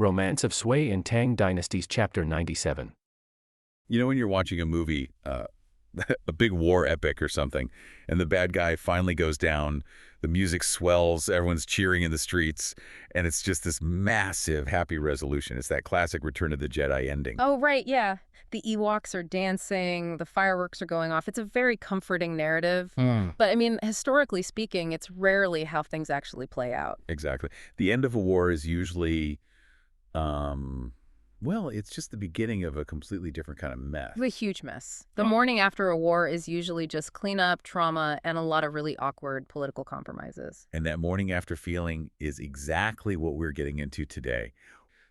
Romance of Sui and Tang Dynasties Chapter 97. You know when you're watching a movie, a big war epic or something, and the bad guy finally goes down, the music swells, everyone's cheering in the streets, and it's just this massive happy resolution. It's that classic Return of the Jedi ending. Oh, right, yeah. The Ewoks are dancing, the fireworks are going off. It's a very comforting narrative. But, I mean, historically speaking, it's rarely how things actually play out. Exactly. The end of a war is usually, well, it's just the beginning of a completely different kind of mess. A huge mess. The morning after a war is usually just cleanup, trauma, and a lot of really awkward political compromises. And that morning after feeling is exactly what we're getting into today.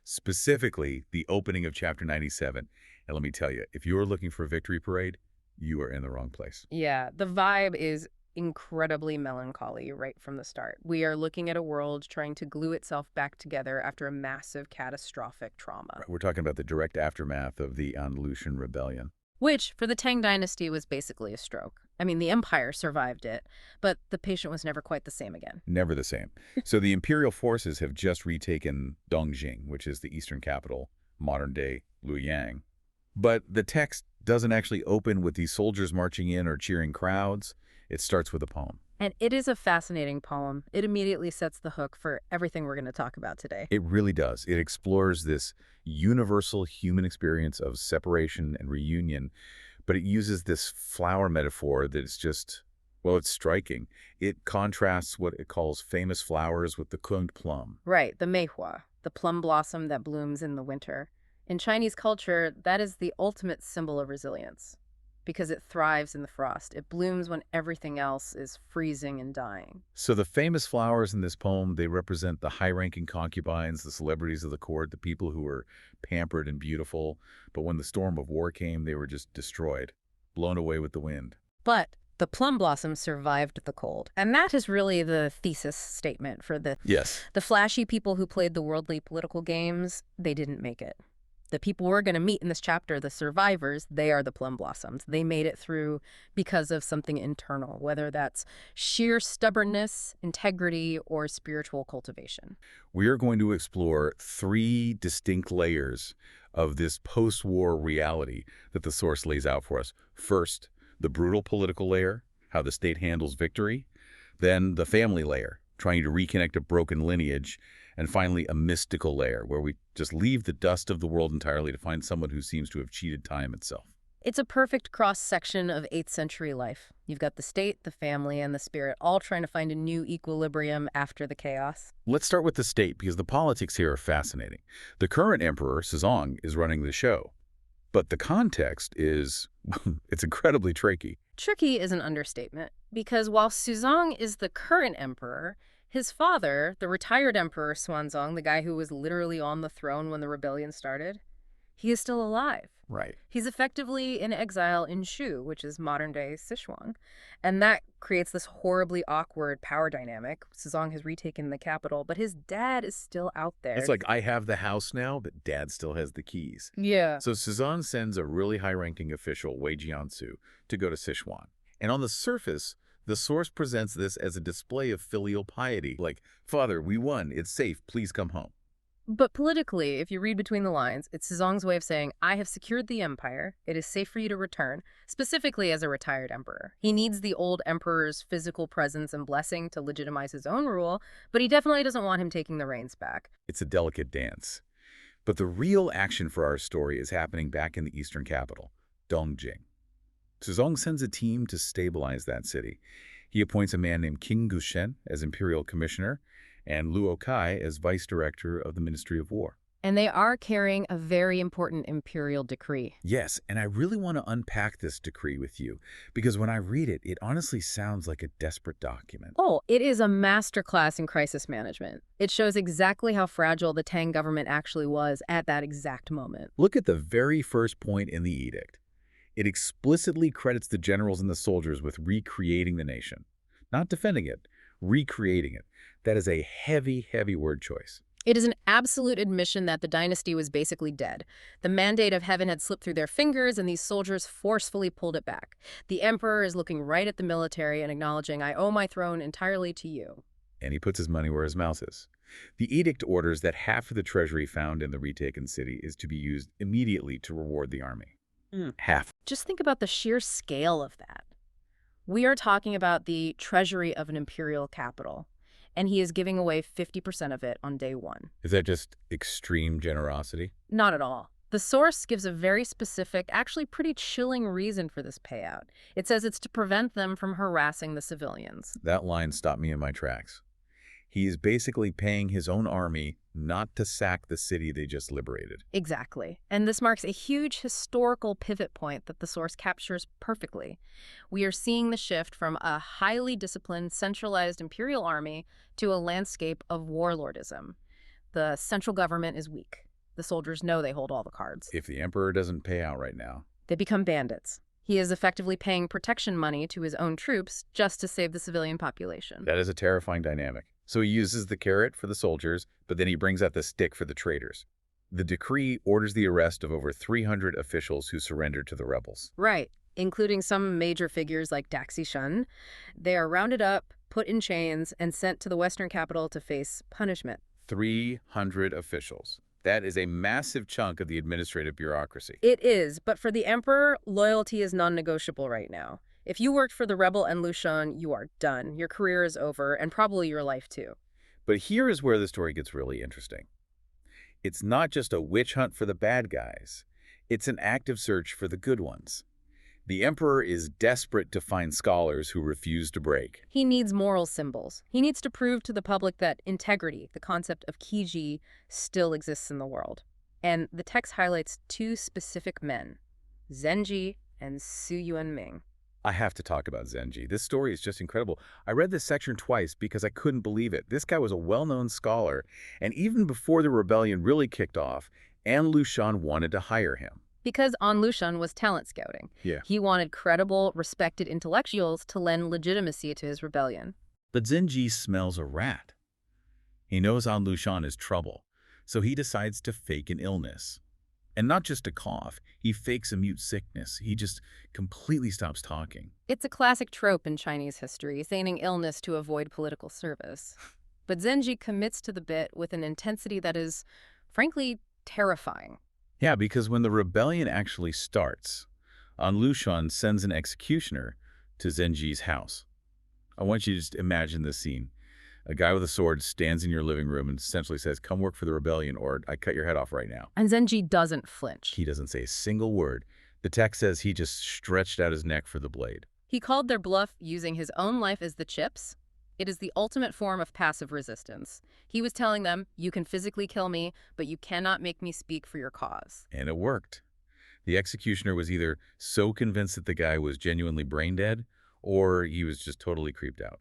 Specifically, the opening of Chapter 97. And let me tell you, if you're looking for a victory parade, you are in the wrong place. Yeah, the vibe is incredibly melancholy right from the start. We are looking at a world trying to glue itself back together after a massive catastrophic trauma. We're talking about the direct aftermath of the Andalusian Rebellion. Which, for the Tang Dynasty, was basically a stroke. I mean, the empire survived it, but the patient was never quite the same again. Never the same. So the imperial forces have just retaken Dongjing, which is the eastern capital, modern-day Luoyang. But the text doesn't actually open with these soldiers marching in or cheering crowds. It starts with a poem. And it is a fascinating poem. It immediately sets the hook for everything we're going to talk about today. It really does. It explores this universal human experience of separation and reunion, but it uses this flower metaphor that is just, well, it's striking. It contrasts what it calls famous flowers with the kunged plum. Right, the meihua, the plum blossom that blooms in the winter. In Chinese culture, that is the ultimate symbol of resilience because it thrives in the frost. It blooms when everything else is freezing and dying. So the famous flowers in this poem, they represent the high-ranking concubines, the celebrities of the court, the people who were pampered and beautiful. But when the storm of war came, they were just destroyed, blown away with the wind. But the plum blossom survived the cold. And that is really the thesis statement for the flashy people who played the worldly political games. They didn't make it. The people we're going to meet in this chapter, the survivors, they are the plum blossoms. They made it through because of something internal, whether that's sheer stubbornness, integrity, or spiritual cultivation. We are going to explore three distinct layers of this post-war reality that the source lays out for us. First, the brutal political layer, how the state handles victory. Then the family layer, trying to reconnect a broken lineage. And finally, a mystical layer, where we just leave the dust of the world entirely to find someone who seems to have cheated time itself. It's a perfect cross-section of 8th century life. You've got the state, the family, and the spirit, all trying to find a new equilibrium after the chaos. Let's start with the state, because the politics here are fascinating. The current emperor, Sezong, is running the show. But the context is, it's incredibly tricky. Tricky is an understatement, because while Suzong is the current emperor, his father, the retired emperor Xuanzong, the guy who was literally on the throne when the rebellion started, he is still alive. Right. He's effectively in exile in Shu, which is modern-day Sichuan. And that creates this horribly awkward power dynamic. Suzong has retaken the capital, but his dad is still out there. It's like, I have the house now, but dad still has the keys. Yeah. So Sezong sends a really high-ranking official, Wei Jiansu, to go to Sichuan. And on the surface, the source presents this as a display of filial piety, like, Father, we won, it's safe, please come home. But politically, if you read between the lines, it's Sezong's way of saying, I have secured the empire, it is safe for you to return, specifically as a retired emperor. He needs the old emperor's physical presence and blessing to legitimize his own rule, but he definitely doesn't want him taking the reins back. It's a delicate dance. But the real action for our story is happening back in the eastern capital, Dongjing. Sezong sends a team to stabilize that city. He appoints a man named King Gushen as imperial commissioner and Luo Kai as vice director of the Ministry of War. And they are carrying a very important imperial decree. Yes, and I really want to unpack this decree with you, because when I read it, it honestly sounds like a desperate document. Oh, it is a masterclass in crisis management. It shows exactly how fragile the Tang government actually was at that exact moment. Look at the very first point in the edict. It explicitly credits the generals and the soldiers with recreating the nation. Not defending it, recreating it. That is a heavy, heavy word choice. It is an absolute admission that the dynasty was basically dead. The mandate of heaven had slipped through their fingers, and these soldiers forcefully pulled it back. The emperor is looking right at the military and acknowledging, I owe my throne entirely to you. And he puts his money where his mouth is. The edict orders that half of the treasury found in the retaken city is to be used immediately to reward the army. Half. Just think about the sheer scale of that. We are talking about the treasury of an imperial capital, and he is giving away 50% of it on day one. Is that just extreme generosity? Not at all. The source gives a very specific, actually pretty chilling reason for this payout. It says it's to prevent them from harassing the civilians. That line stopped me in my tracks. He is basically paying his own army not to sack the city they just liberated. Exactly. And this marks a huge historical pivot point that the source captures perfectly. We are seeing the shift from a highly disciplined, centralized imperial army to a landscape of warlordism. The central government is weak. The soldiers know they hold all the cards. If the emperor doesn't pay out right now, they become bandits. He is effectively paying protection money to his own troops just to save the civilian population. That is a terrifying dynamic. So he uses the carrot for the soldiers, but then he brings out the stick for the traitors. The decree orders the arrest of over 300 officials who surrendered to the rebels. Right, including some major figures like Daxi Shun. They are rounded up, put in chains, and sent to the western capital to face punishment. 300 officials. That is a massive chunk of the administrative bureaucracy. It is, but for the emperor, loyalty is non-negotiable right now. If you worked for the rebel and Lushan, you are done. Your career is over, and probably your life too. But here is where the story gets really interesting. It's not just a witch hunt for the bad guys. It's an active search for the good ones. The emperor is desperate to find scholars who refuse to break. He needs moral symbols. He needs to prove to the public that integrity, the concept of Qiji, still exists in the world. And the text highlights two specific men, Zenji and Su Yuanming. I have to talk about Zenji. This story is just incredible. I read this section twice because I couldn't believe it. This guy was a well-known scholar, and even before the rebellion really kicked off, An Lushan wanted to hire him. Because An Lushan was talent scouting. Yeah. He wanted credible, respected intellectuals to lend legitimacy to his rebellion. But Zenji smells a rat. He knows An Lushan is trouble, so he decides to fake an illness. And not just a cough, he fakes a mute sickness. He just completely stops talking. It's a classic trope in Chinese history, feigning illness to avoid political service. But Zenji commits to the bit with an intensity that is, frankly, terrifying. Yeah, because when the rebellion actually starts, An Lushan sends an executioner to Zenji's house. I want you to just imagine this scene. A guy with a sword stands in your living room and essentially says, "Come work for the rebellion or I cut your head off right now." And Zenji doesn't flinch. He doesn't say a single word. The text says he just stretched out his neck for the blade. He called their bluff using his own life as the chips. It is the ultimate form of passive resistance. He was telling them, you can physically kill me, but you cannot make me speak for your cause. And it worked. The executioner was either so convinced that the guy was genuinely brain dead, or he was just totally creeped out.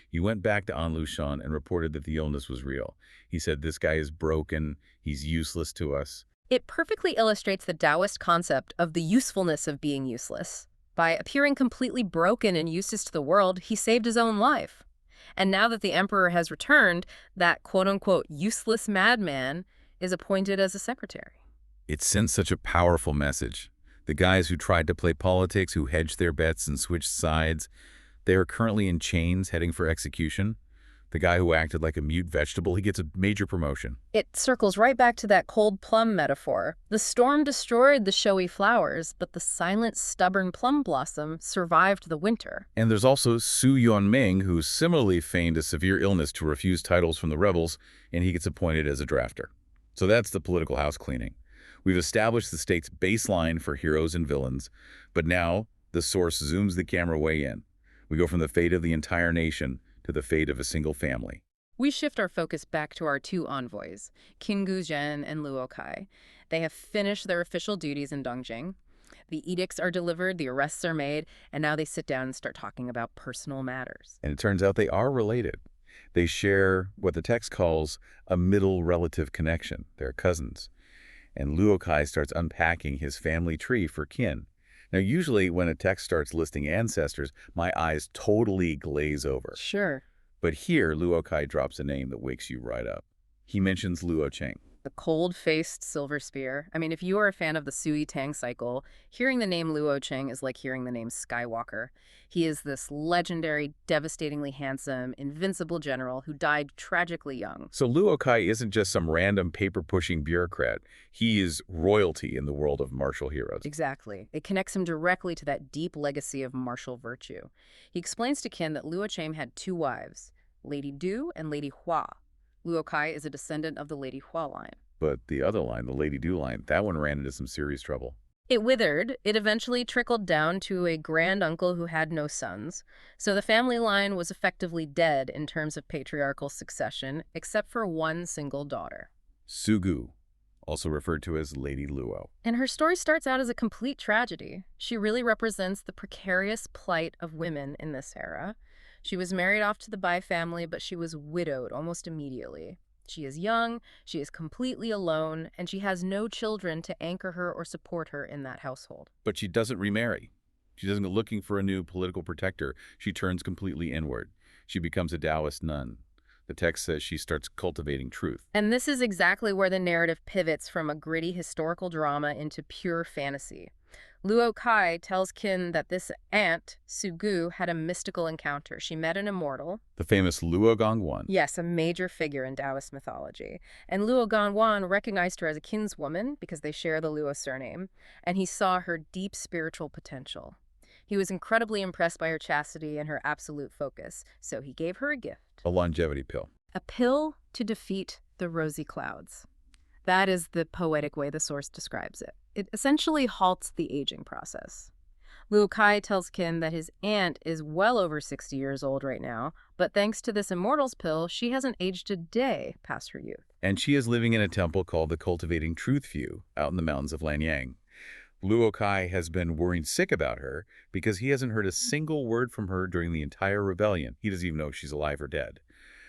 He went back to An Lushan and reported that the illness was real. He said, "This guy is broken. He's useless to us." It perfectly illustrates the Taoist concept of the usefulness of being useless. By appearing completely broken and useless to the world, he saved his own life. And now that the emperor has returned, that quote-unquote useless madman is appointed as a secretary. It sends such a powerful message. The guys who tried to play politics, who hedged their bets and switched sides, they are currently in chains heading for execution. The guy who acted like a mute vegetable, he gets a major promotion. It circles right back to that cold plum metaphor. The storm destroyed the showy flowers, but the silent, stubborn plum blossom survived the winter. And there's also Su Yuanming, who similarly feigned a severe illness to refuse titles from the rebels, and he gets appointed as a drafter. So that's the political house cleaning. We've established the state's baseline for heroes and villains, but now the source zooms the camera way in. We go from the fate of the entire nation to the fate of a single family. We shift our focus back to our two envoys, Qin Guzhen and Luo Kai. They have finished their official duties in Dongjing. The edicts are delivered, the arrests are made, and now they sit down and start talking about personal matters. And it turns out they are related. They share what the text calls a middle relative connection. They're cousins. And Luo Kai starts unpacking his family tree for Qin. Now, usually when a text starts listing ancestors, my eyes totally glaze over. Sure. But here, Luo Kai drops a name that wakes you right up. He mentions Luo Cheng. the cold-faced silver spear. I mean, if you are a fan of the Sui Tang cycle, hearing the name Luo Cheng is like hearing the name Skywalker. He is this legendary, devastatingly handsome, invincible general who died tragically young. So Luo Kai isn't just some random paper-pushing bureaucrat. He is royalty in the world of martial heroes. Exactly. It connects him directly to that deep legacy of martial virtue. He explains to Qin that Luo Cheng had two wives, Lady Du and Lady Hua. Luo Kai is a descendant of the Lady Hua line. But the other line, the Lady Du line, that one ran into some serious trouble. It withered. It eventually trickled down to a grand uncle who had no sons. So the family line was effectively dead in terms of patriarchal succession, except for one single daughter. Sugu, also referred to as Lady Luo. And her story starts out as a complete tragedy. She really represents the precarious plight of women in this era. She was married off to the Bai family, but she was widowed almost immediately. She is young, she is completely alone, and she has no children to anchor her or support her in that household. But she doesn't remarry. She doesn't go looking for a new political protector. She turns completely inward. She becomes a Taoist nun. The text says she starts cultivating truth. And this is exactly where the narrative pivots from a gritty historical drama into pure fantasy. Luo Kai tells Qin that this aunt, Sugu, had a mystical encounter. She met an immortal. The famous Luo Gongwan. Yes, a major figure in Taoist mythology. And Luo Gongwan recognized her as a kinswoman because they share the Luo surname, and he saw her deep spiritual potential. He was incredibly impressed by her chastity and her absolute focus, so he gave her a gift. A longevity pill. A pill to defeat the rosy clouds. That is the poetic way the source describes it. It essentially halts the aging process. Luo Kai tells Qin that his aunt is well over 60 years old right now, but thanks to this immortal's pill, she hasn't aged a day past her youth. And she is living in a temple called the Cultivating Truth View out in the mountains of Lanyang. Luo Kai has been worrying sick about her because he hasn't heard a single word from her during the entire rebellion. He doesn't even know if she's alive or dead.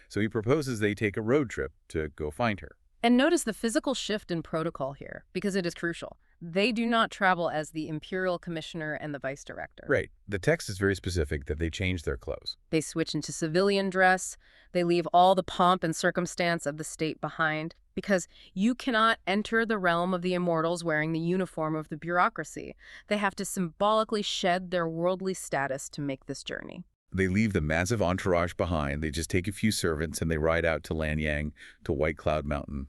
So he proposes they take a road trip to go find her. And notice the physical shift in protocol here, because it is crucial. They do not travel as the Imperial Commissioner and the Vice Director. Right. The text is very specific that they change their clothes. They switch into civilian dress. They leave all the pomp and circumstance of the state behind, because you cannot enter the realm of the immortals wearing the uniform of the bureaucracy. They have to symbolically shed their worldly status to make this journey. They leave the massive entourage behind. They just take a few servants and they ride out to Lanyang, to White Cloud Mountain.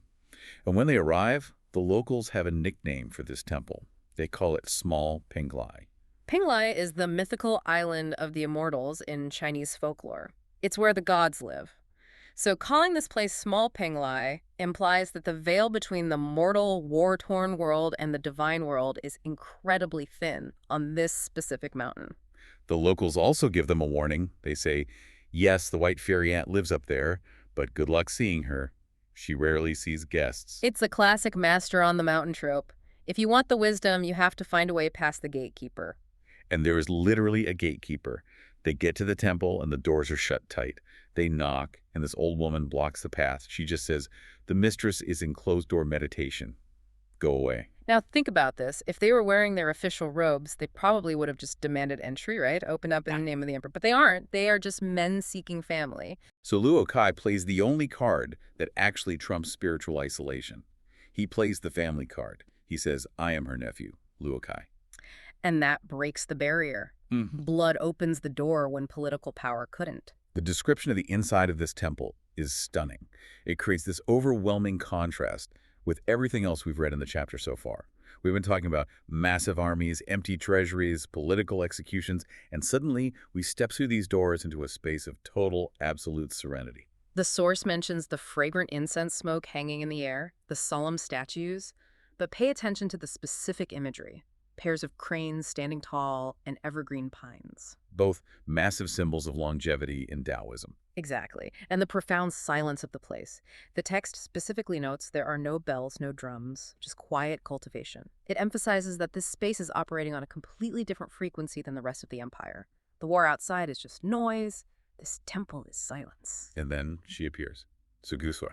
And when they arrive, the locals have a nickname for this temple. They call it Small Penglai. Penglai is the mythical island of the immortals in Chinese folklore. It's where the gods live. So calling this place Small Penglai implies that the veil between the mortal, war-torn world and the divine world is incredibly thin on this specific mountain. The locals also give them a warning. They say, yes, the white fairy ant lives up there, but good luck seeing her. She rarely sees guests. It's a classic master on the mountain trope. If you want the wisdom, you have to find a way past the gatekeeper. And there is literally a gatekeeper. They get to the temple and the doors are shut tight. They knock and this old woman blocks the path. She just says, the mistress is in closed-door meditation. Go away. Now think about this. If they were wearing their official robes, they probably would have just demanded entry, right? Open up in the name of the emperor. But they aren't. They are just men seeking family. So Luo Kai plays the only card that actually trumps spiritual isolation. He plays the family card. He says, I am her nephew, Luo Kai. And that breaks the barrier. Blood opens the door when political power couldn't. The description of the inside of this temple is stunning. It creates this overwhelming contrast with everything else we've read in the chapter so far. We've been talking about massive armies, empty treasuries, political executions, and suddenly we step through these doors into a space of total, absolute serenity. The source mentions the fragrant incense smoke hanging in the air, the solemn statues, but pay attention to the specific imagery. Pairs of cranes standing tall and evergreen pines. Both massive symbols of longevity in Taoism. Exactly. And the profound silence of the place. The text specifically notes there are no bells, no drums, just quiet cultivation. It emphasizes that this space is operating on a completely different frequency than the rest of the empire. The war outside is just noise. This temple is silence. And then she appears. Suguswa,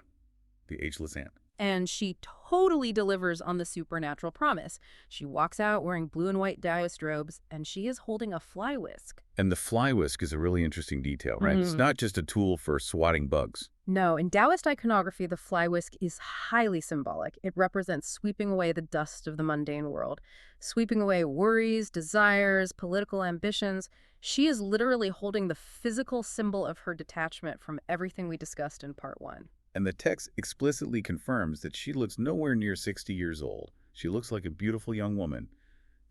the ageless ant. And she totally delivers on the supernatural promise. She walks out wearing blue and white Taoist robes, and she is holding a fly whisk. And the fly whisk is a really interesting detail, right? It's not just a tool for swatting bugs. No, in Taoist iconography, the fly whisk is highly symbolic. It represents sweeping away the dust of the mundane world, sweeping away worries, desires, political ambitions. She is literally holding the physical symbol of her detachment from everything we discussed in part 1. And the text explicitly confirms that she looks nowhere near 60 years old. She looks like a beautiful young woman.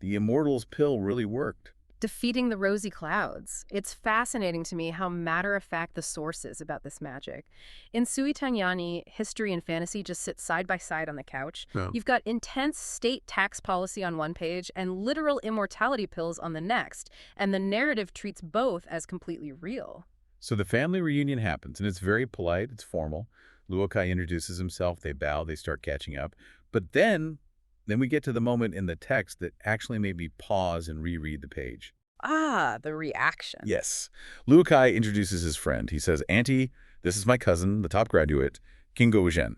The immortal's pill really worked. Defeating the rosy clouds. It's fascinating to me how matter-of-fact the source is about this magic. In Sui Tangyani, history and fantasy just sit side by side on the couch. Yeah. You've got intense state tax policy on one page and literal immortality pills on the next, and the narrative treats both as completely real. So the family reunion happens, and it's very polite, it's formal. Luokai introduces himself, they bow, they start catching up. But then we get to the moment in the text that actually made me pause and reread the page. Ah, the reaction. Yes. Luokai introduces his friend. He says, "Auntie, this is my cousin, the top graduate, Kingo Zhen."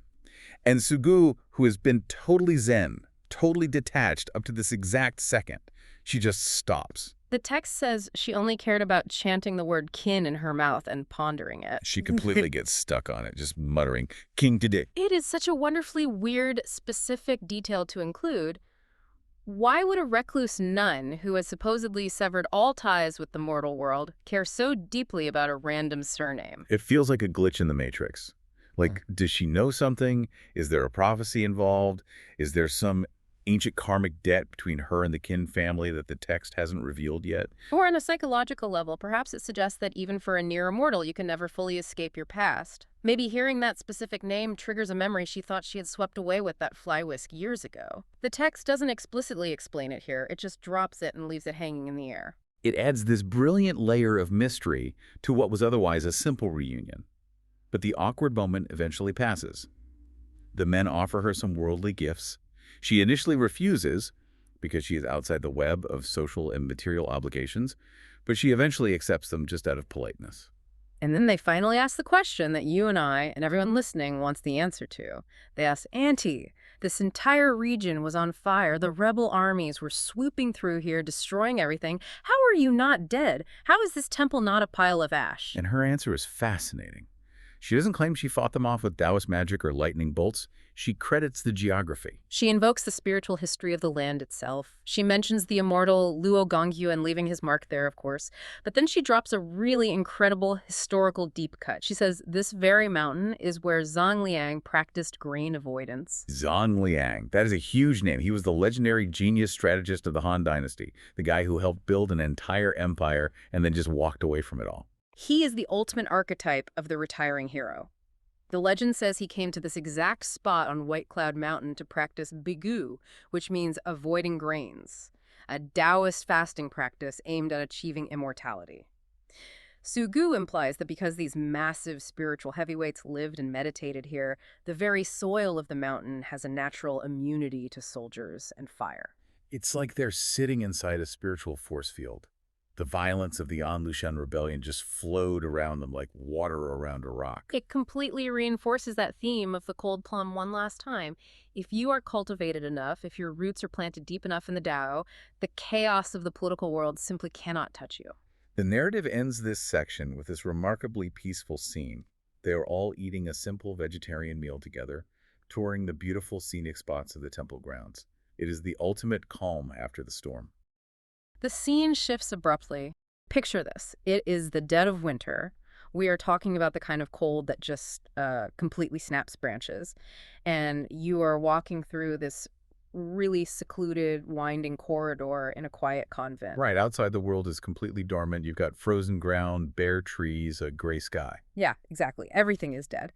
And Sugu, who has been totally zen, totally detached up to this exact second, she just stops. The text says she only cared about chanting the word kin in her mouth and pondering it. She completely gets stuck on it, just muttering, "King today." It is such a wonderfully weird, specific detail to include. Why would a recluse nun, who has supposedly severed all ties with the mortal world, care so deeply about a random surname? It feels like a glitch in the Matrix. Like, does she know something? Is there a prophecy involved? Is there some ancient karmic debt between her and the Kin family that the text hasn't revealed yet? Or on a psychological level, perhaps it suggests that even for a near immortal, you can never fully escape your past. Maybe hearing that specific name triggers a memory she thought she had swept away with that fly whisk years ago. The text doesn't explicitly explain it here, it just drops it and leaves it hanging in the air. It adds this brilliant layer of mystery to what was otherwise a simple reunion. But the awkward moment eventually passes. The men offer her some worldly gifts. She initially refuses because she is outside the web of social and material obligations, but she eventually accepts them just out of politeness. And then they finally ask the question that you and I and everyone listening wants the answer to. They ask, "Auntie, this entire region was on fire. The rebel armies were swooping through here, destroying everything. How are you not dead? How is this temple not a pile of ash?" And her answer is fascinating. She doesn't claim she fought them off with Taoist magic or lightning bolts. She credits the geography. She invokes the spiritual history of the land itself. She mentions the immortal Luo Gongyu and leaving his mark there, of course. But then she drops a really incredible historical deep cut. She says this very mountain is where Zhang Liang practiced grain avoidance. Zhang Liang. That is a huge name. He was the legendary genius strategist of the Han Dynasty, the guy who helped build an entire empire and then just walked away from it all. He is the ultimate archetype of the retiring hero. The legend says he came to this exact spot on White Cloud Mountain to practice bigu, which means avoiding grains, a Taoist fasting practice aimed at achieving immortality. Sugu implies that because these massive spiritual heavyweights lived and meditated here, the very soil of the mountain has a natural immunity to soldiers and fire. It's like they're sitting inside a spiritual force field. The violence of the An Lushan rebellion just flowed around them like water around a rock. It completely reinforces that theme of the cold plum one last time. If you are cultivated enough, if your roots are planted deep enough in the Tao, the chaos of the political world simply cannot touch you. The narrative ends this section with this remarkably peaceful scene. They are all eating a simple vegetarian meal together, touring the beautiful scenic spots of the temple grounds. It is the ultimate calm after the storm. The scene shifts abruptly. Picture this. It is the dead of winter. We are talking about the kind of cold that just completely snaps branches. And you are walking through this really secluded, winding corridor in a quiet convent. Right, outside the world is completely dormant. You've got frozen ground, bare trees, a gray sky. Yeah, exactly. Everything is dead.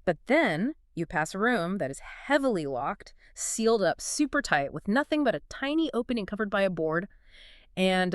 But then you pass a room that is heavily locked, sealed up super tight with nothing but a tiny opening covered by a board. And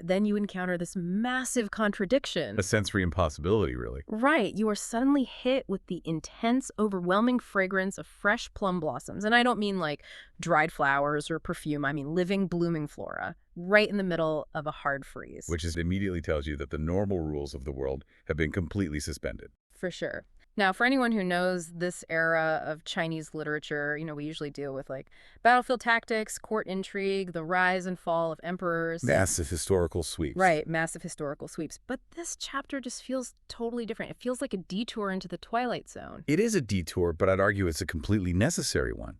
then you encounter this massive contradiction. A sensory impossibility, really. Right. You are suddenly hit with the intense, overwhelming fragrance of fresh plum blossoms. And I don't mean like dried flowers or perfume. I mean living, blooming flora, right in the middle of a hard freeze. Which immediately tells you that the normal rules of the world have been completely suspended. For sure. Now, for anyone who knows this era of Chinese literature, we usually deal with like battlefield tactics, court intrigue, the rise and fall of emperors. Massive historical sweeps. Right, massive historical sweeps. But this chapter just feels totally different. It feels like a detour into the Twilight Zone. It is a detour, but I'd argue it's a completely necessary one.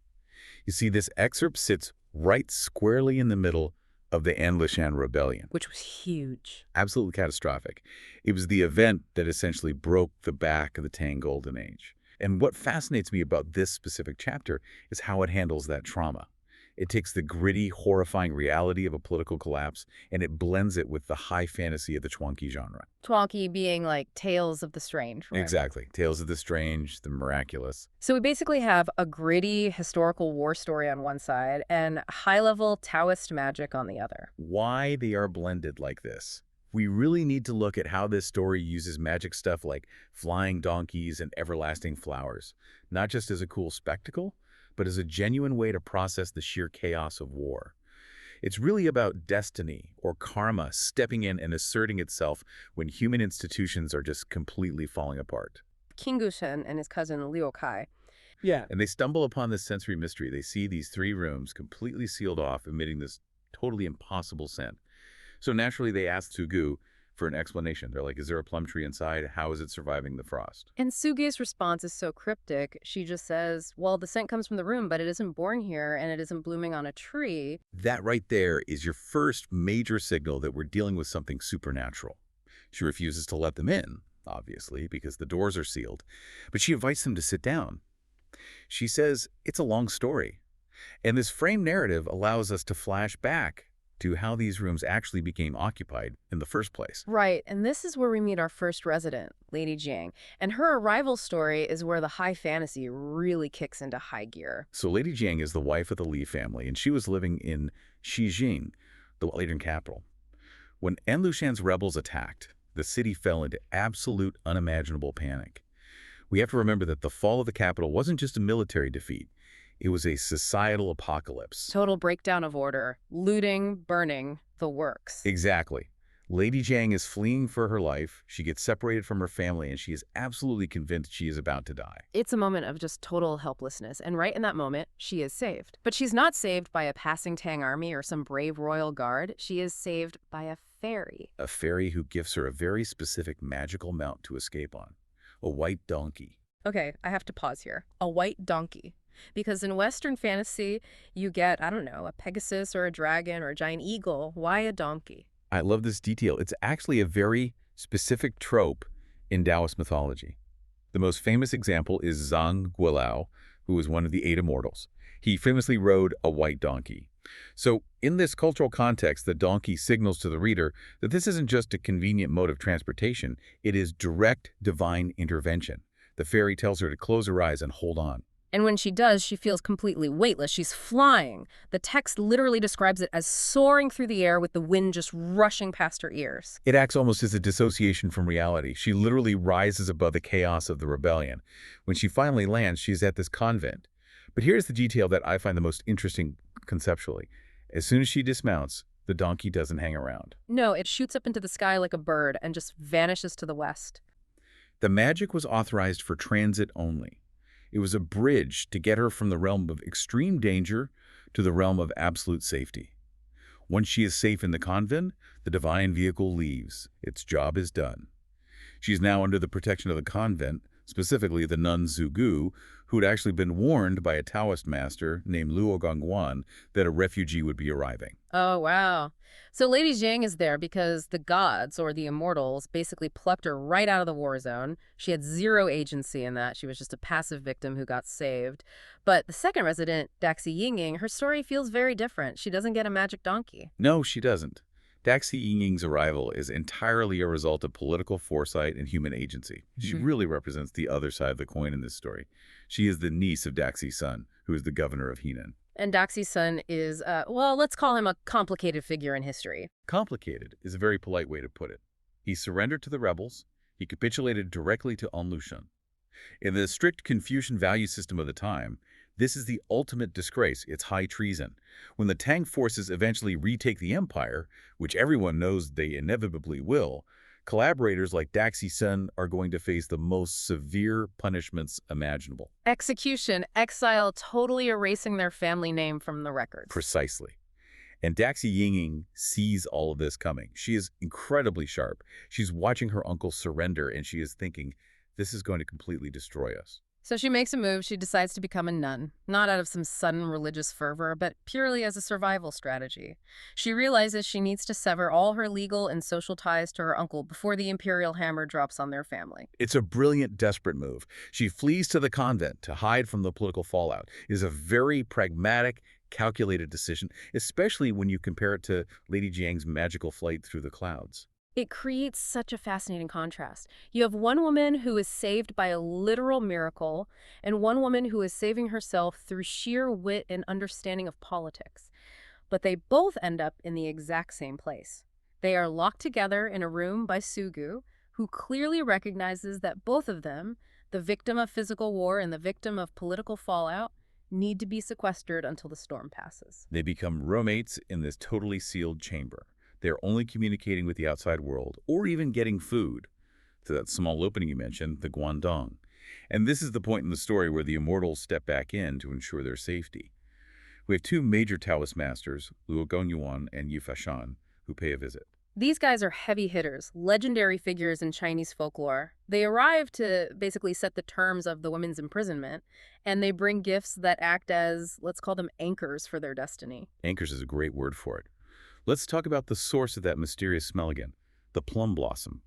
You see, this excerpt sits right squarely in the middle of the Anlishan Rebellion. Which was huge. Absolutely catastrophic. It was the event that essentially broke the back of the Tang Golden Age. And what fascinates me about this specific chapter is how it handles that trauma. It takes the gritty, horrifying reality of a political collapse, and it blends it with the high fantasy of the Chuanqi genre. Chuanqi being like tales of the strange, right? Exactly. Tales of the strange, the miraculous. So we basically have a gritty historical war story on one side and high-level Taoist magic on the other. Why they are blended like this? We really need to look at how this story uses magic stuff like flying donkeys and everlasting flowers, not just as a cool spectacle, but as a genuine way to process the sheer chaos of war. It's really about destiny or karma stepping in and asserting itself when human institutions are just completely falling apart. King Gushen and his cousin Liu Kai. Yeah. And they stumble upon this sensory mystery. They see these 3 rooms completely sealed off, emitting this totally impossible scent. So naturally, they ask Sugu for an explanation. They're like, is there a plum tree inside? How is it surviving the frost? And Sugi's response is so cryptic. She just says, well, the scent comes from the room, but it isn't born here, and it isn't blooming on a tree. That right there is your first major signal that we're dealing with something supernatural. She refuses to let them in, obviously, because the doors are sealed, but she invites them to sit down. She says it's a long story, and this frame narrative allows us to flash back to how these rooms actually became occupied in the first place. Right, and this is where we meet our first resident, Lady Jiang. And her arrival story is where the high fantasy really kicks into high gear. So Lady Jiang is the wife of the Li family, and she was living in Xijing, the Western capital. When Anlushan's rebels attacked, the city fell into absolute unimaginable panic. We have to remember that the fall of the capital wasn't just a military defeat. It was a societal apocalypse. Total breakdown of order, looting, burning, the works. Exactly. Lady Jiang is fleeing for her life. She gets separated from her family, and she is absolutely convinced she is about to die. It's a moment of just total helplessness, and right in that moment, she is saved. But she's not saved by a passing Tang army or some brave royal guard. She is saved by a fairy. A fairy who gives her a very specific magical mount to escape on. A white donkey. Okay, I have to pause here. A white donkey. Because in Western fantasy, you get, I don't know, a Pegasus or a dragon or a giant eagle. Why a donkey? I love this detail. It's actually a very specific trope in Taoist mythology. The most famous example is Zhang Guilao, who was one of the 8 immortals. He famously rode a white donkey. So in this cultural context, the donkey signals to the reader that this isn't just a convenient mode of transportation. It is direct divine intervention. The fairy tells her to close her eyes and hold on. And when she does, she feels completely weightless. She's flying. The text literally describes it as soaring through the air with the wind just rushing past her ears. It acts almost as a dissociation from reality. She literally rises above the chaos of the rebellion. When she finally lands, she's at this convent. But here's the detail that I find the most interesting conceptually. As soon as she dismounts, the donkey doesn't hang around. No, it shoots up into the sky like a bird and just vanishes to the west. The magic was authorized for transit only. It was a bridge to get her from the realm of extreme danger to the realm of absolute safety. Once she is safe in the convent, the divine vehicle leaves. Its job is done. She is now under the protection of the convent, specifically the nun Zugu, who had actually been warned by a Taoist master named Luo Gongguan that a refugee would be arriving. Oh, wow. So Lady Jiang is there because the gods, or the immortals, basically plucked her right out of the war zone. She had zero agency in that. She was just a passive victim who got saved. But the second resident, Daxi Yingying, her story feels very different. She doesn't get a magic donkey. No, she doesn't. Daxi Yingying's arrival is entirely a result of political foresight and human agency. She really represents the other side of the coin in this story. She is the niece of Daxi's son, who is the governor of Henan. And Daxi's son is, well, let's call him a complicated figure in history. Complicated is a very polite way to put it. He surrendered to the rebels. He capitulated directly to Anlushan. In the strict Confucian value system of the time, this is the ultimate disgrace. It's high treason. When the Tang forces eventually retake the empire, which everyone knows they inevitably will, Collaborators like Daxi Sun are going to face the most severe punishments imaginable. Execution, exile, totally erasing their family name from the records. Precisely. And Daxi Yinging sees all of this coming. She is incredibly sharp. She's watching her uncle surrender, and she is thinking, this is going to completely destroy us. So she makes a move. She decides to become a nun, not out of some sudden religious fervor, but purely as a survival strategy. She realizes she needs to sever all her legal and social ties to her uncle before the imperial hammer drops on their family. It's a brilliant, desperate move. She flees to the convent to hide from the political fallout. It is a very pragmatic, calculated decision, especially when you compare it to Lady Jiang's magical flight through the clouds. It creates such a fascinating contrast. You have one woman who is saved by a literal miracle, and one woman who is saving herself through sheer wit and understanding of politics. But they both end up in the exact same place. They are locked together in a room by Sugu, who clearly recognizes that both of them, the victim of physical war and the victim of political fallout, need to be sequestered until the storm passes. They become roommates in this totally sealed chamber. They're only communicating with the outside world, or even getting food, to that small opening you mentioned, the Guangdong. And this is the point in the story where the immortals step back in to ensure their safety. We have two major Taoist masters, Luo Gongyuan and Yu Fashan, who pay a visit. These guys are heavy hitters, legendary figures in Chinese folklore. They arrive to basically set the terms of the women's imprisonment, and they bring gifts that act as, let's call them anchors for their destiny. Anchors is a great word for it. Let's talk about the source of that mysterious smell again, the plum blossom.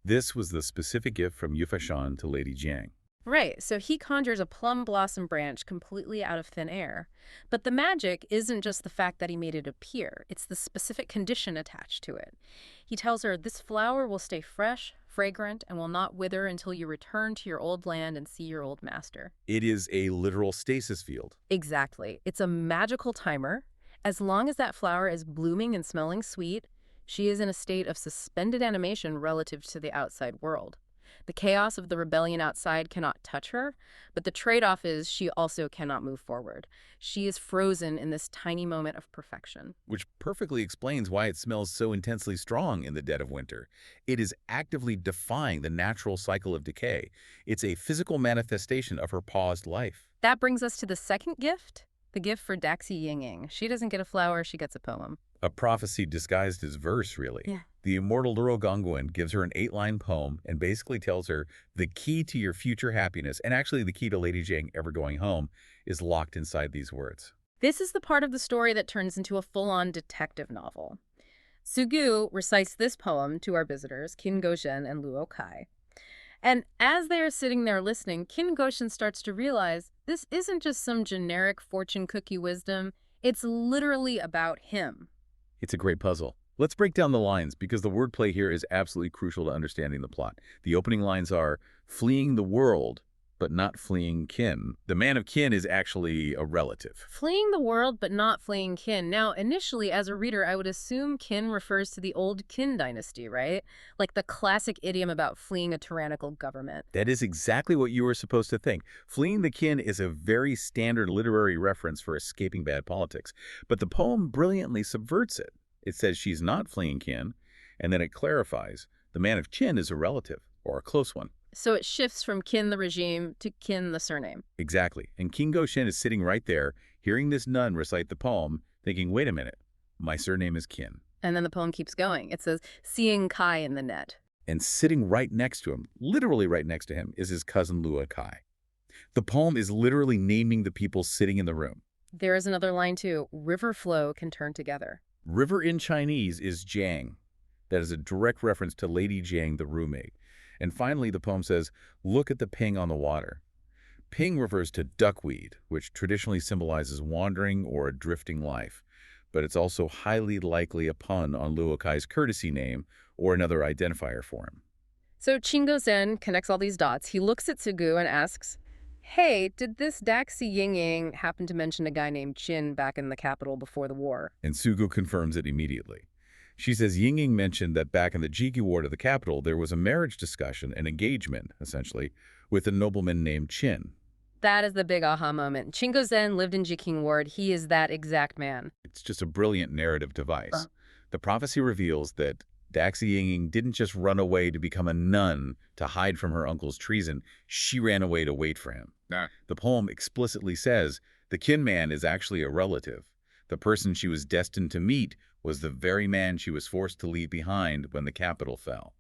This was the specific gift from Yu Fashan to Lady Jiang. Right, so he conjures a plum blossom branch completely out of thin air. But the magic isn't just the fact that he made it appear, it's the specific condition attached to it. He tells her, this flower will stay fresh, fragrant, and will not wither until you return to your old land and see your old master. It is a literal stasis field. Exactly. It's a magical timer. As long as that flower is blooming and smelling sweet, she is in a state of suspended animation relative to the outside world. The chaos of the rebellion outside cannot touch her, but the trade-off is she also cannot move forward. She is frozen in this tiny moment of perfection. Which perfectly explains why it smells so intensely strong in the dead of winter. It is actively defying the natural cycle of decay. It's a physical manifestation of her paused life. That brings us to the second gift. The gift for Daxi Yinging. She doesn't get a flower, she gets a poem. A prophecy disguised as verse, really. Yeah. The immortal Luo Gongyuan gives her an 8-line poem and basically tells her the key to your future happiness, and actually the key to Lady Jiang ever going home, is locked inside these words. This is the part of the story that turns into a full-on detective novel. Sugu recites this poem to our visitors, Qin Gozhen and Luo Kai. And as they are sitting there listening, Qin Gozhen starts to realize this isn't just some generic fortune cookie wisdom. It's literally about him. It's a great puzzle. Let's break down the lines, because the wordplay here is absolutely crucial to understanding the plot. The opening lines are, fleeing the world, but not fleeing Qin. The man of Qin is actually a relative. Fleeing the world, but not fleeing Qin. Now, initially, as a reader, I would assume Qin refers to the old Qin dynasty, right? Like the classic idiom about fleeing a tyrannical government. That is exactly what you were supposed to think. Fleeing the Qin is a very standard literary reference for escaping bad politics. But the poem brilliantly subverts it. It says she's not fleeing Qin, and then it clarifies the man of Qin is a relative, or a close one. So it shifts from Qin the regime to Qin the surname. Exactly. And Qin Gozhen is sitting right there, hearing this nun recite the poem, thinking, wait a minute, my surname is Qin. And then the poem keeps going. It says, seeing Kai in the net. And sitting right next to him, literally right next to him, is his cousin Luo Kai. The poem is literally naming the people sitting in the room. There is another line too, river flow can turn together. River in Chinese is Jiang. That is a direct reference to Lady Jiang, the roommate. And finally, the poem says, look at the ping on the water. Ping refers to duckweed, which traditionally symbolizes wandering or a drifting life. But it's also highly likely a pun on Luo Kai's courtesy name or another identifier for him. So Qin Gozhen connects all these dots. He looks at Sugu and asks, hey, did this Daxi Yinging happen to mention a guy named Qin back in the capital before the war? And Sugu confirms it immediately. She says Yinging mentioned that back in the Jiki ward of the capital, there was a marriage discussion, an engagement, essentially, with a nobleman named Qin. That is the big aha moment. Qin Gozhen lived in Jiking ward. He is that exact man. It's just a brilliant narrative device. The prophecy reveals that Daxi Yinging didn't just run away to become a nun to hide from her uncle's treason. She ran away to wait for him. The poem explicitly says the kin man is actually a relative. The person she was destined to meet was the very man she was forced to leave behind when the capital fell.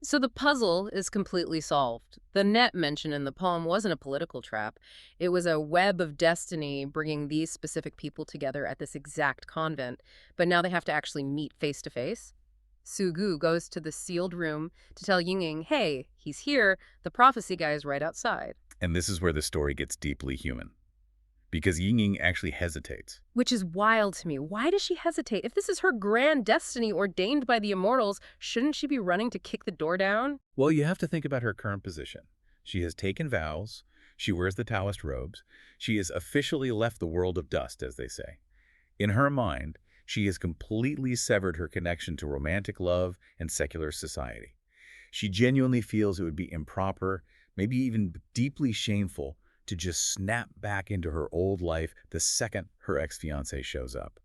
So the puzzle is completely solved. The net mentioned in the poem wasn't a political trap. It was a web of destiny bringing these specific people together at this exact convent. But now they have to actually meet face to face. Sugu goes to the sealed room to tell Yinging, hey, he's here. The prophecy guy is right outside. And this is where the story gets deeply human. Because Yinging actually hesitates. Which is wild to me. Why does she hesitate? If this is her grand destiny ordained by the immortals, shouldn't she be running to kick the door down? Well, you have to think about her current position. She has taken vows. She wears the Taoist robes. She has officially left the world of dust, as they say. In her mind, she has completely severed her connection to romantic love and secular society. She genuinely feels it would be improper, maybe even deeply shameful, to just snap back into her old life the second her ex-fiancé shows up.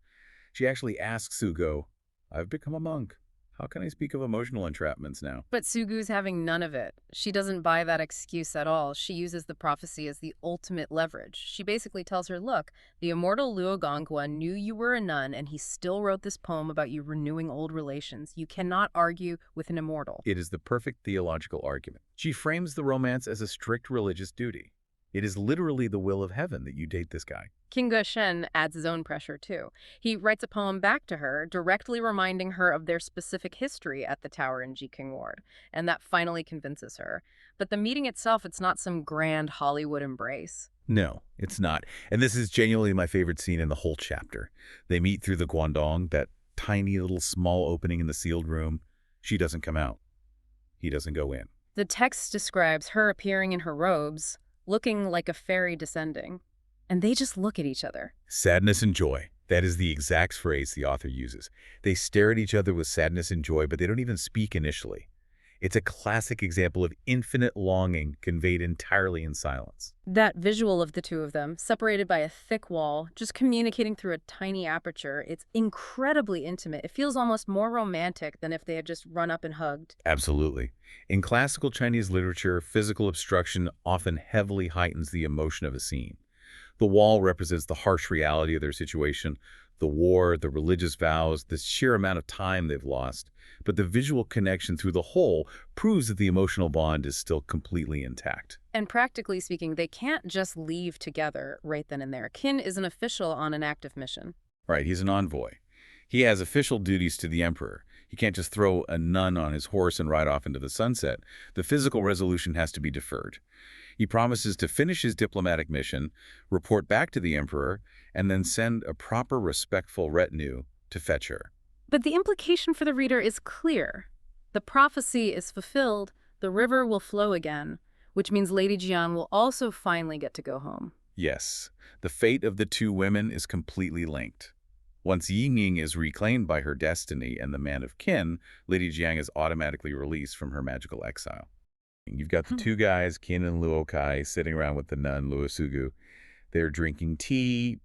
She actually asks Sugo, I've become a monk. How can I speak of emotional entrapments now? But Sugu's having none of it. She doesn't buy that excuse at all. She uses the prophecy as the ultimate leverage. She basically tells her, look, the immortal Luo Gongguan knew you were a nun, and he still wrote this poem about you renewing old relations. You cannot argue with an immortal. It is the perfect theological argument. She frames the romance as a strict religious duty. It is literally the will of heaven that you date this guy. King Guoshen adds his own pressure, too. He writes a poem back to her, directly reminding her of their specific history at the tower in Jiqing Ward, and that finally convinces her. But the meeting itself, it's not some grand Hollywood embrace. No, it's not. And this is genuinely my favorite scene in the whole chapter. They meet through the guandong, that tiny little small opening in the sealed room. She doesn't come out. He doesn't go in. The text describes her appearing in her robes, looking like a fairy descending. And they just look at each other. Sadness and joy. That is the exact phrase the author uses. They stare at each other with sadness and joy, but they don't even speak initially. It's a classic example of infinite longing conveyed entirely in silence. That visual of the two of them, separated by a thick wall, just communicating through a tiny aperture, it's incredibly intimate. It feels almost more romantic than if they had just run up and hugged. Absolutely. In classical Chinese literature, physical obstruction often heavily heightens the emotion of a scene. The wall represents the harsh reality of their situation, the war, the religious vows, the sheer amount of time they've lost. But the visual connection through the whole proves that the emotional bond is still completely intact. And practically speaking, they can't just leave together right then and there. Qin is an official on an active mission. Right, he's an envoy. He has official duties to the emperor. He can't just throw a nun on his horse and ride off into the sunset. The physical resolution has to be deferred. He promises to finish his diplomatic mission, report back to the emperor, and then send a proper, respectful retinue to fetch her. But the implication for the reader is clear. The prophecy is fulfilled, the river will flow again, which means Lady Jian will also finally get to go home. Yes, the fate of the two women is completely linked. Once Yinging is reclaimed by her destiny and the man of Qin, Lady Jiang is automatically released from her magical exile. You've got the two guys, Qin and Luo Kai, sitting around with the nun, Luo Sugu. They're drinking tea,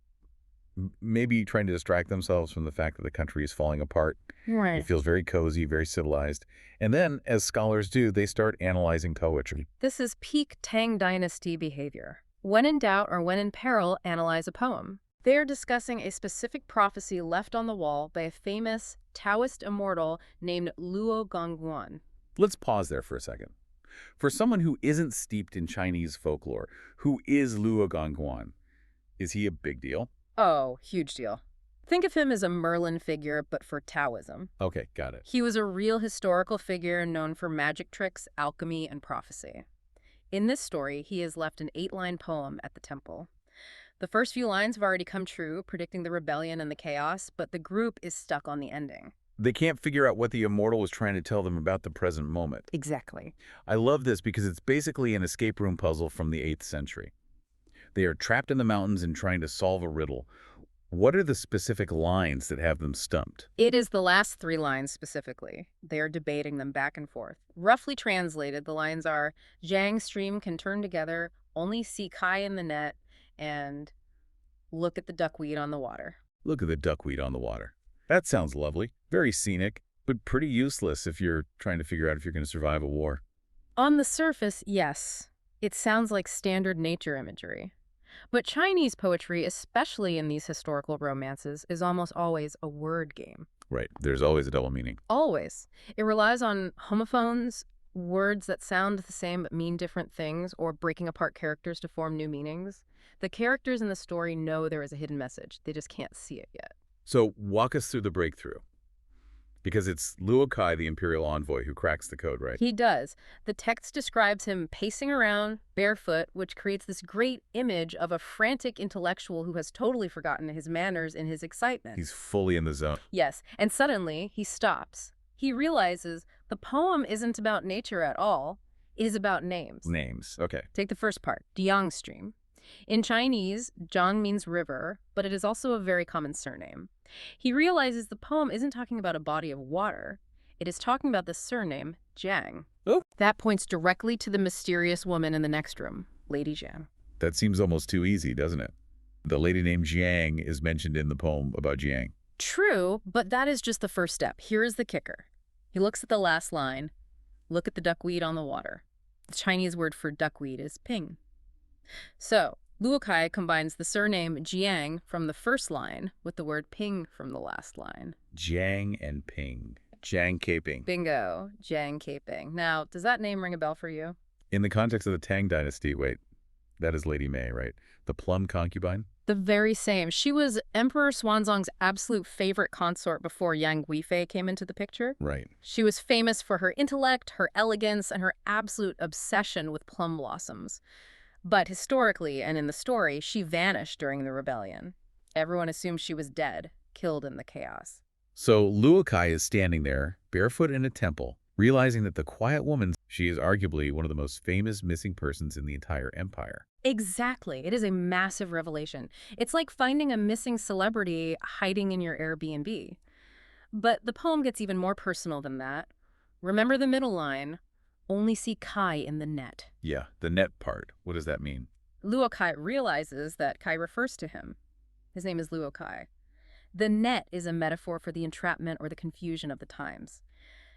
maybe trying to distract themselves from the fact that the country is falling apart. Right. It feels very cozy, very civilized. And then, as scholars do, they start analyzing poetry. This is peak Tang Dynasty behavior. When in doubt or when in peril, analyze a poem. They're discussing a specific prophecy left on the wall by a famous Taoist immortal named Luo Gongguan. Let's pause there for a second. For someone who isn't steeped in Chinese folklore, who is Luo Gongguan? Is he a big deal? Oh, huge deal. Think of him as a Merlin figure, but for Taoism. Okay, got it. He was a real historical figure known for magic tricks, alchemy, and prophecy. In this story, he has left an 8-line poem at the temple. The first few lines have already come true, predicting the rebellion and the chaos, but the group is stuck on the ending. They can't figure out what the immortal was trying to tell them about the present moment. Exactly. I love this because it's basically an escape room puzzle from the 8th century. They are trapped in the mountains and trying to solve a riddle. What are the specific lines that have them stumped? It is the last 3 lines specifically. They are debating them back and forth. Roughly translated, the lines are, Jiang stream can turn together, only see Kai in the net, and look at the duckweed on the water. Look at the duckweed on the water. That sounds lovely. Very scenic. But pretty useless if you're trying to figure out if you're going to survive a war. On the surface, yes. It sounds like standard nature imagery. But Chinese poetry, especially in these historical romances, is almost always a word game. Right. There's always a double meaning. Always. It relies on homophones, words that sound the same but mean different things, or breaking apart characters to form new meanings. The characters in the story know there is a hidden message. They just can't see it yet. So walk us through the breakthrough. Because it's Luo Kai, the imperial envoy, who cracks the code, right? He does. The text describes him pacing around, barefoot, which creates this great image of a frantic intellectual who has totally forgotten his manners in his excitement. He's fully in the zone. Yes, and suddenly he stops. He realizes the poem isn't about nature at all. It is about names. Names, okay. Take the first part, Jiang Stream. In Chinese, Jiang means river, but it is also a very common surname. He realizes the poem isn't talking about a body of water. It is talking about the surname Jiang. Oh. That points directly to the mysterious woman in the next room, Lady Jiang. That seems almost too easy, doesn't it? The lady named Jiang is mentioned in the poem about Jiang. True, but that is just the first step. Here is the kicker. He looks at the last line. Look at the duckweed on the water. The Chinese word for duckweed is ping. So, Luo Kai combines the surname Jiang from the first line with the word ping from the last line. Jiang and Ping. Jiang Caping. Bingo. Jiang Caping. Now, does that name ring a bell for you? In the context of the Tang Dynasty, wait, that is Lady May, right? The plum concubine? The very same. She was Emperor Xuanzong's absolute favorite consort before Yang Guifei came into the picture. Right. She was famous for her intellect, her elegance, and her absolute obsession with plum blossoms. But historically and in the story, she vanished during the rebellion. Everyone assumed she was dead, killed in the chaos. So Luo Kai is standing there, barefoot in a temple, realizing that the quiet woman, she is arguably one of the most famous missing persons in the entire empire. Exactly. It is a massive revelation. It's like finding a missing celebrity hiding in your Airbnb. But the poem gets even more personal than that. Remember the middle line, only see Kai in the net. Yeah, the net part. What does that mean? Luo Kai realizes that Kai refers to him. His name is Luo Kai. The net is a metaphor for the entrapment or the confusion of the times.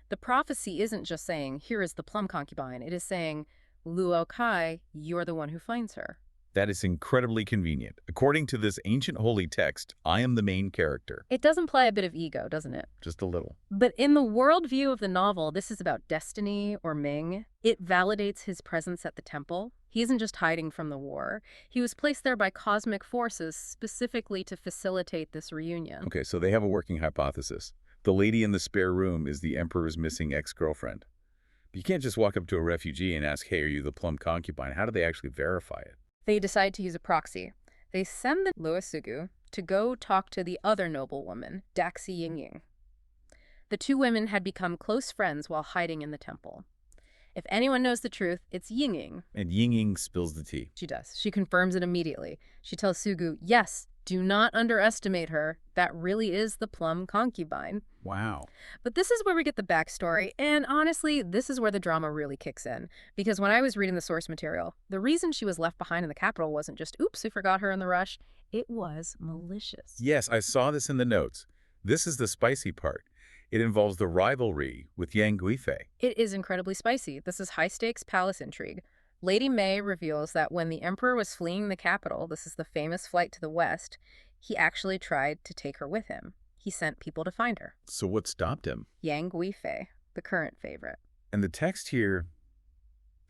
The prophecy isn't just saying, here is the plum concubine. It is saying, Luo Kai, you're the one who finds her. That is incredibly convenient. According to this ancient holy text, I am the main character. It does imply a bit of ego, doesn't it? Just a little. But in the worldview of the novel, this is about destiny or Ming. It validates his presence at the temple. He isn't just hiding from the war. He was placed there by cosmic forces specifically to facilitate this reunion. Okay, so they have a working hypothesis. The lady in the spare room is the emperor's missing ex-girlfriend. But you can't just walk up to a refugee and ask, hey, are you the plum concubine? How do they actually verify it? They decide to use a proxy. They send the Luosugu to go talk to the other noblewoman, Daxi Yingying. The two women had become close friends while hiding in the temple. If anyone knows the truth, it's Yingying. And Yingying spills the tea. She does. She confirms it immediately. She tells Sugu, yes, do not underestimate her. That really is the plum concubine. Wow. But this is where we get the backstory, and honestly, this is where the drama really kicks in. Because when I was reading the source material, the reason she was left behind in the capital wasn't just, oops, we forgot her in the rush. It was malicious. Yes, I saw this in the notes. This is the spicy part. It involves the rivalry with Yang Guifei. It is incredibly spicy. This is high-stakes palace intrigue. Lady May reveals that when the emperor was fleeing the capital, this is the famous flight to the west, he actually tried to take her with him. He sent people to find her. So what stopped him? Yang Guifei, the current favorite. And the text here,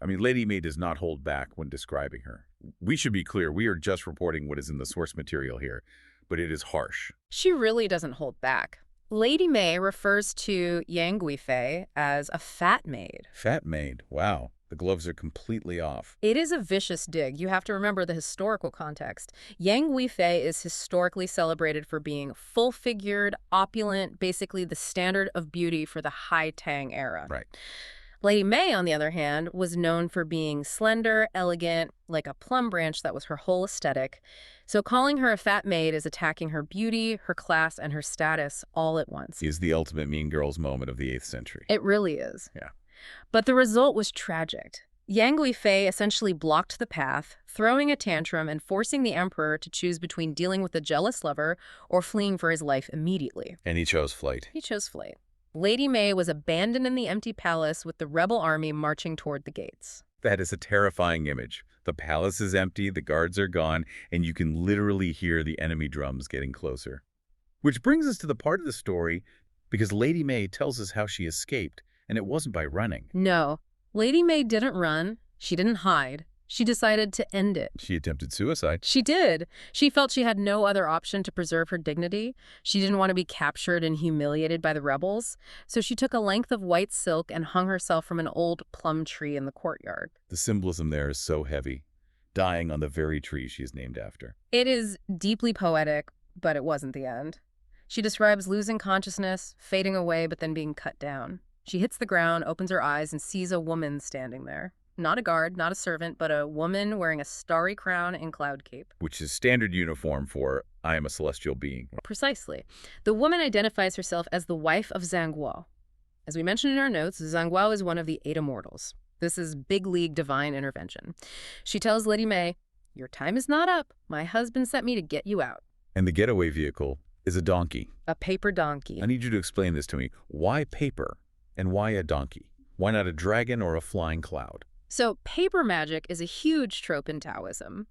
I mean, Lady May does not hold back when describing her. We should be clear, we are just reporting what is in the source material here, but it is harsh. She really doesn't hold back. Lady May refers to Yang Guifei as a fat maid. Fat maid, wow. The gloves are completely off. It is a vicious dig. You have to remember the historical context. Yang Guifei is historically celebrated for being full-figured, opulent, basically the standard of beauty for the High Tang era. Right. Lady May, on the other hand, was known for being slender, elegant, like a plum branch. That was her whole aesthetic. So calling her a fat maid is attacking her beauty, her class, and her status all at once. Is the ultimate Mean Girls moment of the 8th century. It really is. Yeah. But the result was tragic. Yang Guifei essentially blocked the path, throwing a tantrum and forcing the emperor to choose between dealing with a jealous lover or fleeing for his life immediately. And he chose flight. He chose flight. Lady May was abandoned in the empty palace with the rebel army marching toward the gates. That is a terrifying image. The palace is empty, the guards are gone, and you can literally hear the enemy drums getting closer. Which brings us to the part of the story because Lady May tells us how she escaped, and it wasn't by running. No, Lady May didn't run. She didn't hide. She decided to end it. She attempted suicide. She did. She felt she had no other option to preserve her dignity. She didn't want to be captured and humiliated by the rebels. So she took a length of white silk and hung herself from an old plum tree in the courtyard. The symbolism there is so heavy, dying on the very tree she is named after. It is deeply poetic, but it wasn't the end. She describes losing consciousness, fading away, but then being cut down. She hits the ground, opens her eyes, and sees a woman standing there. Not a guard, not a servant, but a woman wearing a starry crown and cloud cape. Which is standard uniform for, I am a celestial being. Precisely. The woman identifies herself as the wife of Zhang Guo. As we mentioned in our notes, Zhang Guo is one of the 8 immortals. This is big league divine intervention. She tells Lady May, "Your time is not up. My husband sent me to get you out." And the getaway vehicle is a donkey. A paper donkey. I need you to explain this to me. Why paper and why a donkey? Why not a dragon or a flying cloud? So paper magic is a huge trope in Taoism.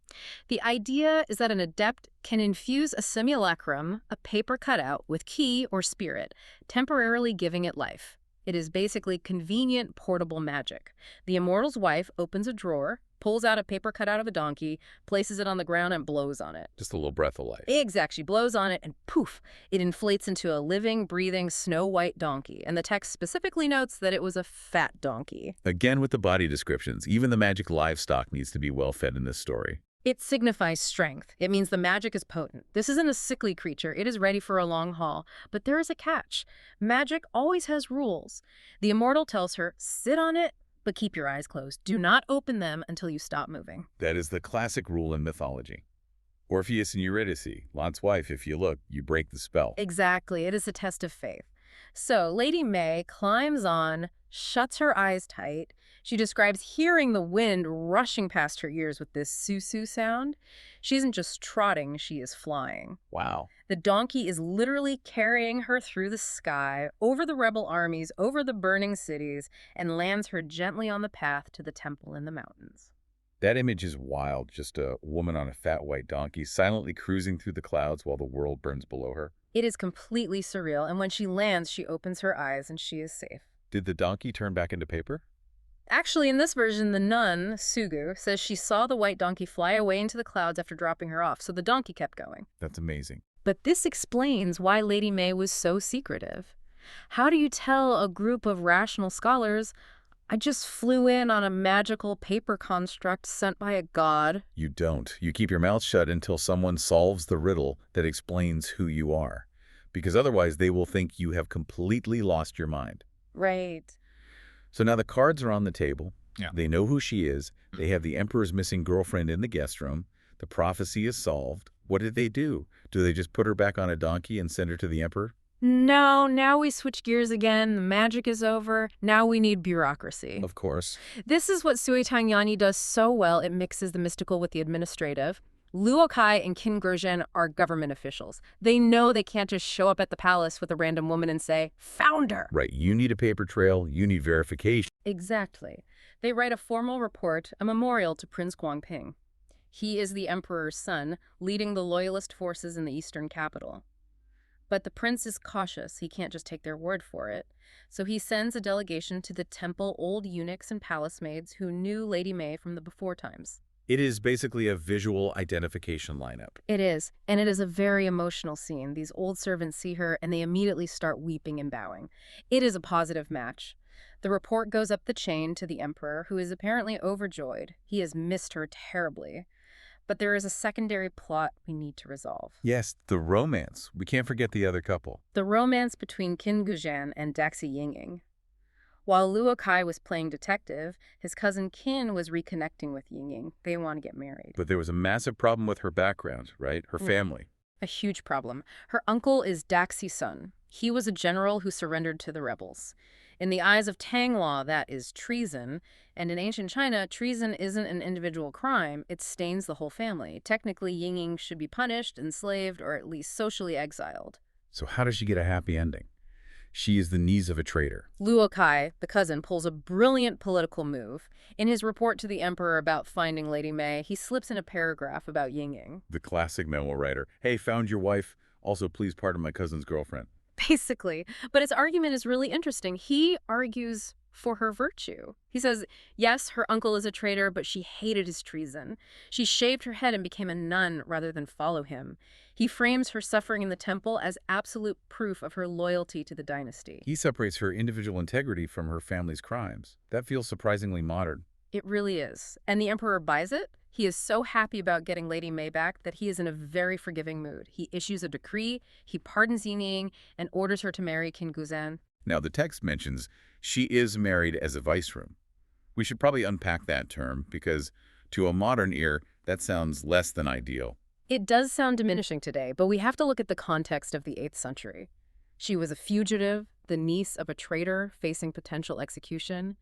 The idea is that an adept can infuse a simulacrum, a paper cutout, with ki or spirit, temporarily giving it life. It is basically convenient, portable magic. The immortal's wife opens a drawer, pulls out a paper cutout of a donkey, places it on the ground, and blows on it. Just a little breath of life. Exactly. She blows on it, and poof, it inflates into a living, breathing, snow-white donkey. And the text specifically notes that it was a fat donkey. Again with the body descriptions, even the magic livestock needs to be well fed in this story. It signifies strength. It means the magic is potent. This isn't a sickly creature. It is ready for a long haul. But there is a catch. Magic always has rules. The immortal tells her, sit on it, but keep your eyes closed. Do not open them until you stop moving. That is the classic rule in mythology. Orpheus and Eurydice, Lot's wife, if you look, you break the spell. Exactly. It is a test of faith. So Lady May climbs on, shuts her eyes tight. She describes hearing the wind rushing past her ears with this su-su sound. She isn't just trotting, she is flying. Wow. The donkey is literally carrying her through the sky, over the rebel armies, over the burning cities, and lands her gently on the path to the temple in the mountains. That image is wild, just a woman on a fat white donkey silently cruising through the clouds while the world burns below her. It is completely surreal, and when she lands, she opens her eyes and she is safe. Did the donkey turn back into paper? Actually, in this version, the nun, Sugu, says she saw the white donkey fly away into the clouds after dropping her off, so the donkey kept going. That's amazing. But this explains why Lady May was so secretive. How do you tell a group of rational scholars, I just flew in on a magical paper construct sent by a god? You don't. You keep your mouth shut until someone solves the riddle that explains who you are. Because otherwise they will think you have completely lost your mind. Right. So now the cards are on the table. Yeah. They know who she is. They have the emperor's missing girlfriend in the guest room. The prophecy is solved. What did they do? Do they just put her back on a donkey and send her to the emperor? No, now we switch gears again. The magic is over. Now we need bureaucracy. Of course. This is what Sui Tangyani does so well. It mixes the mystical with the administrative. Luo Kai and Qin Guozhen are government officials. They know they can't just show up at the palace with a random woman and say, "Found her." Right. You need a paper trail. You need verification. Exactly. They write a formal report, a memorial to Prince Guangping. He is the emperor's son, leading the loyalist forces in the eastern capital. But the prince is cautious. He can't just take their word for it. So he sends a delegation to the temple old eunuchs and palace maids who knew Lady May from the before times. It is basically a visual identification lineup. It is, and it is a very emotional scene. These old servants see her, and they immediately start weeping and bowing. It is a positive match. The report goes up the chain to the emperor, who is apparently overjoyed. He has missed her terribly. But there is a secondary plot we need to resolve. Yes, the romance. We can't forget the other couple. The romance between Qin Guozhen and Daxi Yingying. While Luo Kai was playing detective, his cousin Qin was reconnecting with Yingying. They want to get married. But there was a massive problem with her background, right? Her family. A huge problem. Her uncle is Daxi's son. He was a general who surrendered to the rebels. In the eyes of Tang law, that is treason. And in ancient China, treason isn't an individual crime. It stains the whole family. Technically, Yingying should be punished, enslaved, or at least socially exiled. So how does she get a happy ending? she is the niece of a traitor. Luokai, the cousin, pulls a brilliant political move. In his report to the emperor about finding Lady May, he slips in a paragraph about Ying. The classic memo writer. Hey, found your wife. Also, please pardon my cousin's girlfriend. Basically. But his argument is really interesting. He argues for her virtue. He says, yes, her uncle is a traitor, but she hated his treason. She shaved her head and became a nun rather than follow him. He frames her suffering in the temple as absolute proof of her loyalty to the dynasty. He separates her individual integrity from her family's crimes. That feels surprisingly modern. It really is. And the emperor buys it. He is so happy about getting Lady May back that he is in a very forgiving mood. He issues a decree, he pardons Ying and orders her to marry King Guzan. Now, the text mentions she is married as a viceroom. We should probably unpack that term because, to a modern ear, that sounds less than ideal. It does sound diminishing today, but we have to look at the context of the 8th century. She was a fugitive, the niece of a traitor facing potential execution.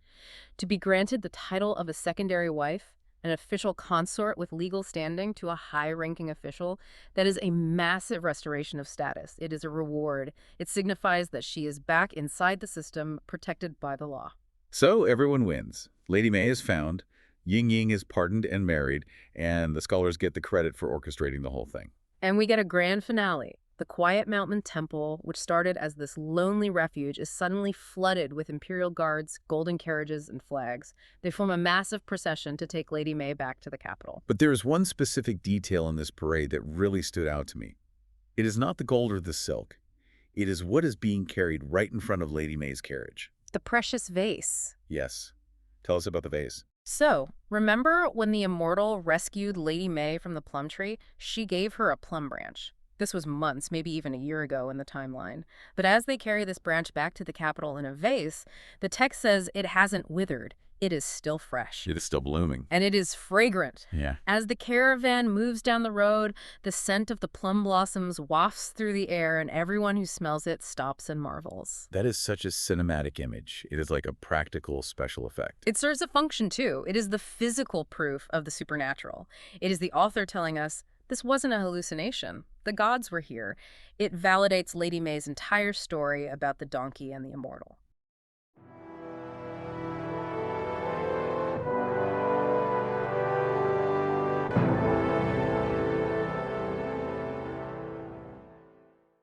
To be granted the title of a secondary wife, an official consort with legal standing to a high-ranking official, that is a massive restoration of status. It is a reward. It signifies that she is back inside the system, protected by the law. So everyone wins. Lady May is found, Ying is pardoned and married, and the scholars get the credit for orchestrating the whole thing. And we get a grand finale. The quiet mountain temple, which started as this lonely refuge, is suddenly flooded with imperial guards, golden carriages, and flags. They form a massive procession to take Lady May back to the capital. But there is one specific detail in this parade that really stood out to me. It is not the gold or the silk. It is what is being carried right in front of Lady May's carriage. The precious vase. Yes. Tell us about the vase. So, remember when the immortal rescued Lady May from the plum tree? She gave her a plum branch. This was months, maybe even a year ago in the timeline. But as they carry this branch back to the capital in a vase, the text says it hasn't withered. It is still fresh. It is still blooming. And it is fragrant. Yeah. As the caravan moves down the road, the scent of the plum blossoms wafts through the air, and everyone who smells it stops and marvels. That is such a cinematic image. It is like a practical special effect. It serves a function, too. It is the physical proof of the supernatural. It is the author telling us, this wasn't a hallucination. The gods were here. It validates Lady May's entire story about the donkey and the immortal.